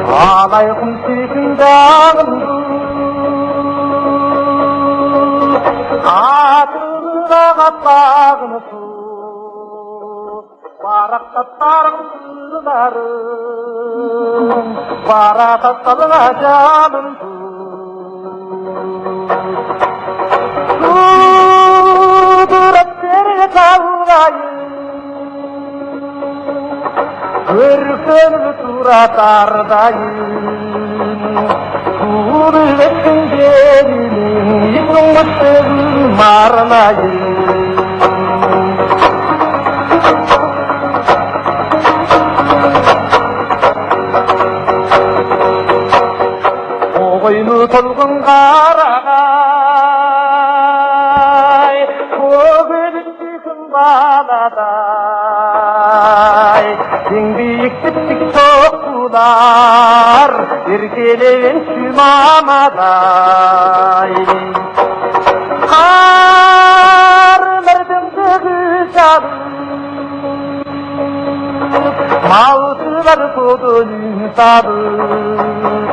Alaykum sekin dağındı Atılına qatlağını su Baraktatlarım sırlarım Baratatlarına canım Sudurup seni kavgayım Örgünlü suratlardayım Sudurup gelinin Yıkılmışım marlayım Oyunu tolgun karagay Ko'gülün çıkın baladay Keng biyik bittik tokular Erkeleyen şümamaday Karlardım dıgısadım Mağızlar kodun sadım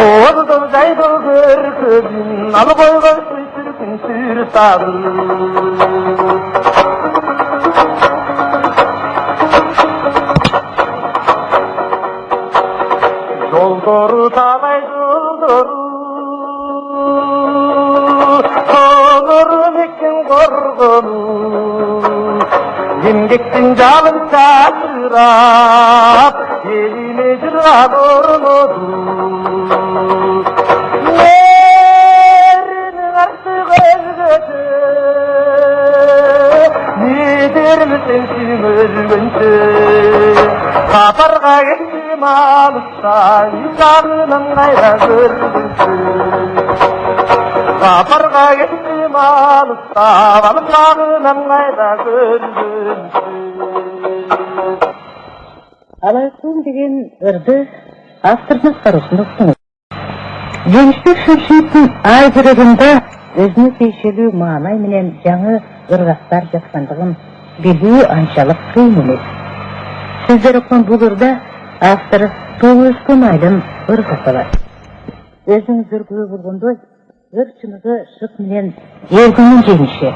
Oğuzum zaydı görkübün Alı koygan sürkün sürsadım Doldoru talay doldoru Konurum ekin korgonu Yemgektin jalın çatırap Elime jırgan ornodu Nerinin artık özgötü Nedir misin özgönçü Kaparga ettim alıpsa Yıkanım gayra görgünsü Kaparga ettim alıpsa Balıklarım gayra görgünsü Alaykum деген ырды автордың қарусында ұсыныз. Жеңістер Шөмшиевтің ай жүрегінде өзіне тиешелі мағынай менен жаңы ырғақтар жатқандығын білу аншалық қиын емес. Сөздер оқыған бұл ырда автор толы өскен айлым ырғақы бар. Өзіңіз үргігі болғандай, ыр чынығы шық менен ергінің жеңіші.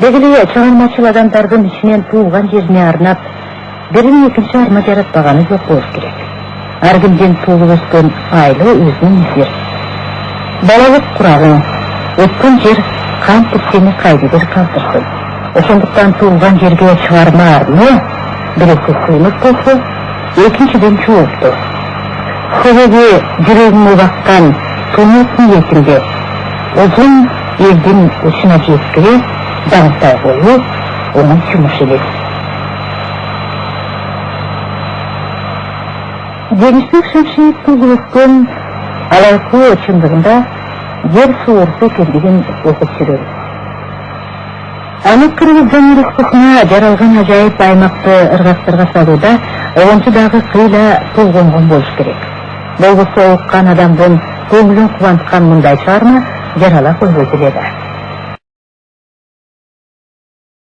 Белгілі шығармашыл адамдардың ішінен туылған жеріне арнап, бірін екінші арна жаратпағаны жоқ болуш керек. Әркімден туылып өскен айлы өзінің ефір. Балалық құрағын, өткен жер қан тіпсені қайдыдыр қалтырсын. Осындықтан туылған жерге шығарма арны, біреуге көңіл болса, екіншіден чуыпты. Көбеге жүрегіне баққан көмектің етінде, ұзын елдің ұшына жеткіре, даңтай қою, оның жұмыс еледі. Жеңістер Шөмшиев туылып алайқы шындығында жер суырсы екендігін оқып жүреді. Аны Қырғыз Республикасына жаралған ажайып аймақты ырғақтарға салуда оңшыдағы қиыла толғанған болуш керек. Болбосо оққан адамдың көңілін қуантқан мұндай шығарма жарала қойбой келеді.